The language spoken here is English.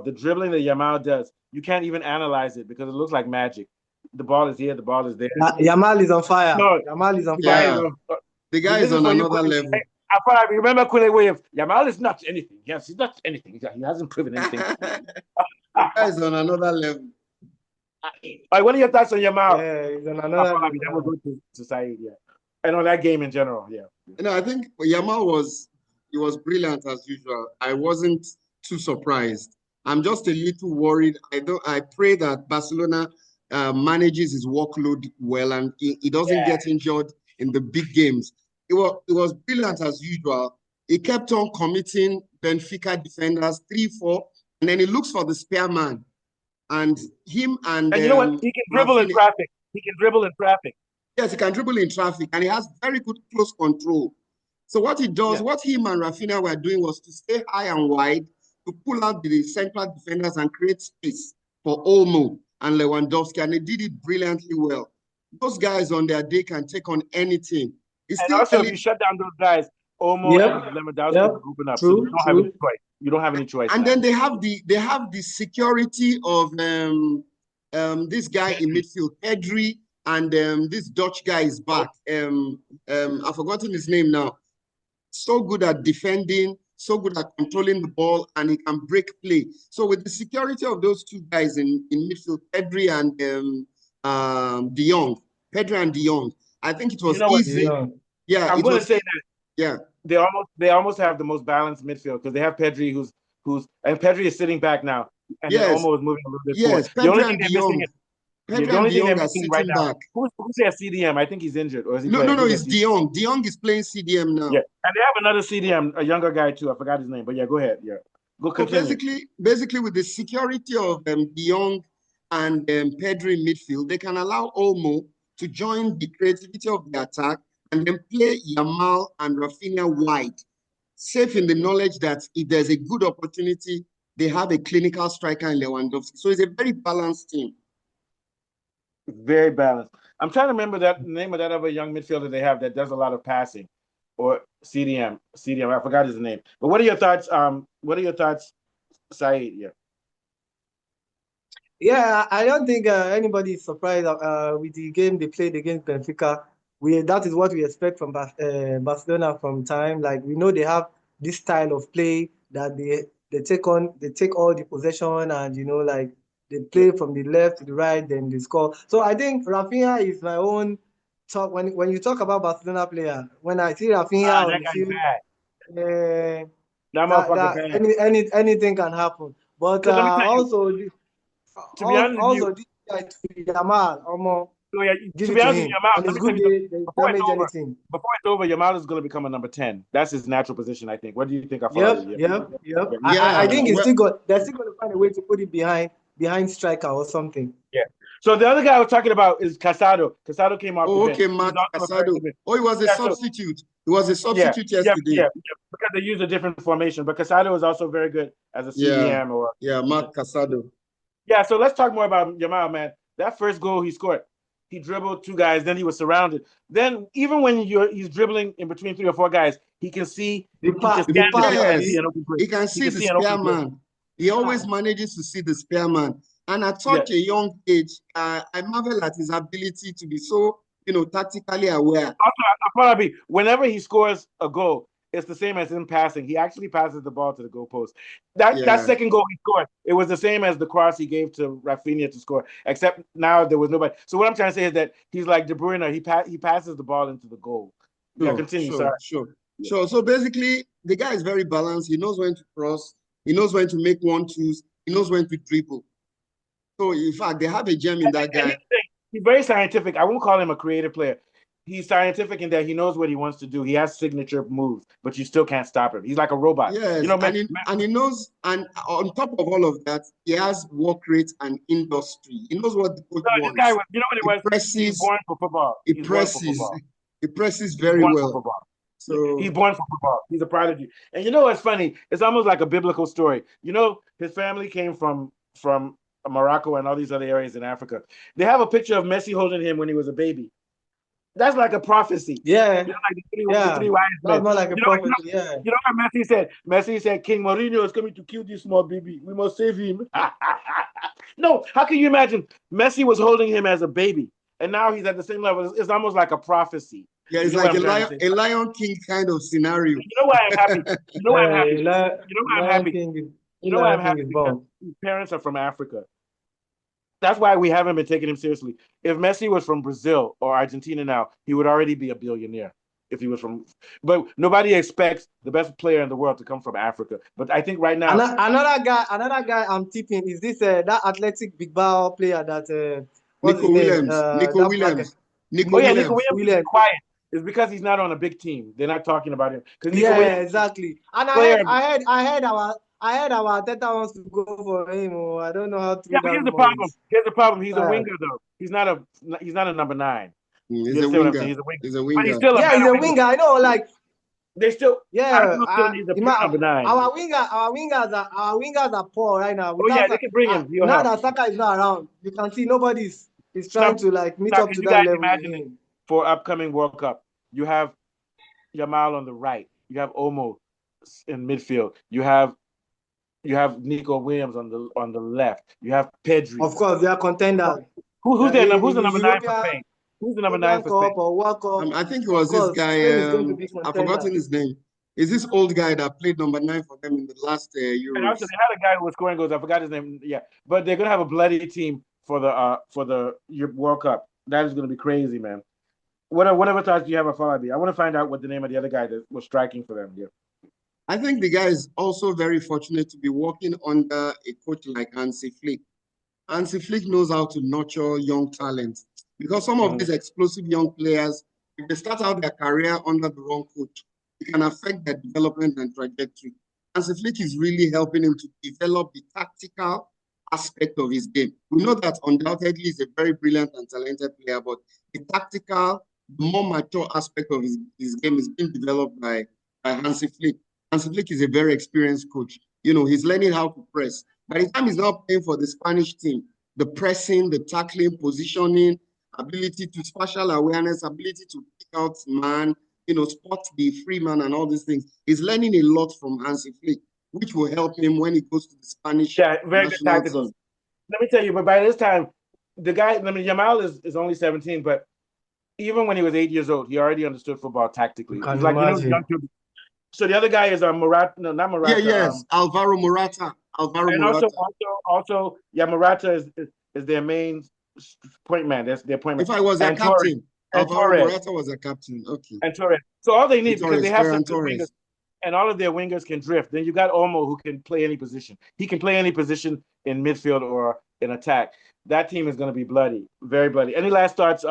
the dribbling that Yamal does, you can't even analyze it because it looks like magic. The ball is here, the ball is there. Yamal is on fire. No, Yamal is on the guy is fire. Yeah, on. the guy This is is on for you, another Quilly. level. I remember Quilly Williams. Yamal is not anything. Yes, he's not anything. He hasn't proven anything. The guy is on another level. All right, what are your thoughts on Yamal? Yeah, he's on another level That will now. go to Saeed, yeah. And on that game in general, yeah. I think Yamal was brilliant as usual. I wasn't too surprised. I'm just a little worried. I pray that Barcelona manages his workload well and he doesn't Yeah. get injured in the big games. It was brilliant as usual. He kept on committing Benfica defenders 3-4, and then he looks for the spare man. And him and you know what? He can dribble in Rafinha, traffic. He can dribble in traffic. yes, he can dribble in traffic, and he has very good close control. So what he does, Yeah. what him and Rafinha were doing was to stay high and wide, to pull out the central defenders and create space for Olmo and Lewandowski, and they did it brilliantly well. Those guys on their day can take on anything. It's And still also, if early. you shut down those guys, Omo Yep, and Lewandowski yep. are grouping up, so you True, don't have any true. choice. You don't have any choice And now. then they have the security of this guy in midfield, Pedri, and this Dutch guy is back. I've forgotten his name now. So good at defending, so good at controlling the ball, and he can break play. So with the security of those two guys in midfield, Pedri and De Jong, I think it You was know what? easy. Yeah, I'm it going to was. say that Yeah, they almost have the most balanced midfield because they have Pedri, and Pedri is sitting back now, and then yes, Omo is moving a little bit forward. yes. The only Pedri thing and De they're missing Jong, is Pedri the and only De thing they're Jong are missing right sitting now. back. Who's their CDM? I think he's injured, or is he No, playing? no, no, Who's their it's CDM? De Jong. De Jong is playing CDM now. Yeah, and they have another CDM, a younger guy too. I forgot his name, but yeah, go ahead. Yeah, go So continue. basically, with the security of De Jong and Pedri in midfield, they can allow Olmo to join the creativity of the attack and then play Yamal and Rafinha wide, safe in the knowledge that if there's a good opportunity, they have a clinical striker in Lewandowski. So it's a very balanced team. Very balanced. I'm trying to remember that name of that other young midfielder they have that does a lot of passing, or CDM. CDM. I forgot his name. But what are your thoughts? What are your thoughts, Saeed? Yeah. Yeah, I don't think anybody is surprised with the game they played against Benfica. That is what we expect from Barcelona from time. Like we know they have this style of play that they take all the possession and like they Yeah. play from the left to the right, then they score. So I think Rafinha is my own talk when you talk about Barcelona player. When I see Rafinha on That the guy's field, bad. uh, That motherfucker bad. anything can happen. But Because let me tell you, also. to be honest with you, Also, this guy to Yamal, so yeah, give to it be to honest with him. you, Yamal, On let his me tell good you something. day, they damage anything. Before it's over, Yamal is going to become a number 10. That's his natural position, I think. What do you think? Yep, Yeah. yep, yep. Yeah, I Yeah, think well, they're still going to find a way to put it behind striker or something. yeah. So the other guy I was talking about is Casado. Casado came off the oh, bench. okay, He's Mark also a very Casado. good. Oh, he was a Yeah, so substitute. He was a yeah, substitute yesterday. because they use a different formation. But Casado is also very good as a Yeah, CDM or yeah, Mark Casado. yeah. So let's talk more about Yamal, man. That first goal he scored, he dribbled two guys, then he was surrounded. Then even when he's dribbling in between three or four guys, he can see The he can pass, the scan the pass, field and Abby. see Yes, an open play. he can He see can the see an spare open play. man. He always manages to see the spare man. And at Yeah. such a young age, I marvel at his ability to be so, tactically aware. Also, probably whenever he scores a goal, it's the same as him passing. He actually passes the ball to the goalpost. That Yeah, second goal he scored, it was the same as the cross he gave to Rafinha to score, except now there was nobody. So what I'm trying to say is that he's like De Bruyne. He passes the ball into the goal. Yeah, sure, continue. sure, Sorry. sure, Yeah. sure. So basically, the guy is very balanced. He knows when to cross. He knows when to make 1-2s. He knows when to dribble. So in fact, they have a gem in that And guy. he's very scientific. I won't call him a creative player. He's scientific in that he knows what he wants to do. He has signature moves, but you still can't stop him. He's like a robot. You Yes, know, man. and he knows, and on top of all of that, he has work rate and industry. He knows what the coach No, this guy wants. was. You know what it He was? He's presses, born for football. he He's born for presses, football. he presses He's very born for well. football. He's So born for football. He's a prodigy. And you know what's funny? It's almost like a biblical story. You know, his family came from Morocco and all these other areas in Africa. They have a picture of Messi holding him when he was a baby. That's like a prophecy. Yeah, You know, like the yeah. three wise That's men. not like a prophecy. Yeah. You know what Messi said? Messi said King Mourinho is coming to kill this small baby. We must save him. No, how can you imagine? Messi was holding him as a baby, and now he's at the same level. It's almost like a prophecy. Yeah, You it's get what like I'm trying to say? a Lion King kind of scenario. You know why I'm happy? You know why I'm happy? You know why I'm Lion happy? King is You know why I'm Lion King happy? is Because born. his parents are from Africa. That's why we haven't been taking him seriously. If Messi was from Brazil or Argentina now, he would already be a billionaire. If he was from, but nobody expects the best player in the world to come from Africa. But I think right now, Another guy I'm tipping is this that athletic big bow player that what's his Nico name? Williams. Nico That black guy. Williams. Nico oh yeah, Nico Williams. Williams is quiet. It's because he's not on a big team. They're not talking about him because Nico Yeah, Williams, exactly. And player. I heard our Teta wants to go for him. Oh, I don't know how Yeah, true but that here's the rumor problem. is. Here's the problem. He's a Tired. winger though. He's not a number 9. He's You a understand what I'm saying? winger. He's a winger, He's a but he's winger. still a Yeah, he's better a winger. winger. I know, like They still, yeah. Arsenal still needs a pure number 9. Our wingers are poor right now. Oh yeah, Without they can bring him. He'll now help. that Saka is not around, you can see nobody's is trying Now, to like meet now, up can to you that guys level with imagine it him. for upcoming World Cup? You have Yamal on the right. You have Omo in midfield. You have Nico Williams on the left. You have Pedri. Of course, they are contenders. Who's In Who's the the number 9 for Spain? Who's the number 9 European for Spain? Cup or World Cup, I think it of was this course, guy. Spain is going to be I've forgotten contenders. his name. Is this old guy that played number 9 for them in the last And also Euros? they had a guy who was scoring goals. I forgot his name. Yeah, but they're gonna have a bloody team for the World Cup. That is gonna be crazy, man. Whatever thoughts do you have of Falabi? I want to find out what the name of the other guy that was striking for them. Yeah. I think the guy is also very fortunate to be working under a coach like Hansi Flick. Hansi Flick knows how to nurture young talent because some of these explosive young players, if they start out their career under the wrong coach, it can affect their development and trajectory. Hansi Flick is really helping him to develop the tactical aspect of his game. We know that undoubtedly he's a very brilliant and talented player, but the tactical, the more mature aspect of his game is being developed by Hansi Flick. Hansi Flick is a very experienced coach. You know, he's learning how to press. By the time he's now playing for the Spanish team, the pressing, the tackling, positioning, ability to spatial awareness, ability to pick out man, spot the free man and all these things. He's learning a lot from Hansi Flick, which will help him when he goes to the Spanish Very good national tacticals. team. Let me tell you, but by this time, the guy, Yamal is only 17, but even when he was 8 years old, he already understood football tactically. You can He's like, imagine. young children. So the other guy is Morata, no, not Morata. Yes, Alvaro Morata. And also, Morata is their main point man. That's their point man. If I was their captain, Alvaro Morata was a captain. Okay. And Torres. So all they need, because they have some good Torres. wingers, and all of their wingers can drift. Then you got Olmo, who can play any position. He can play any position in midfield or in attack. That team is going to be bloody, very bloody. Any last thoughts?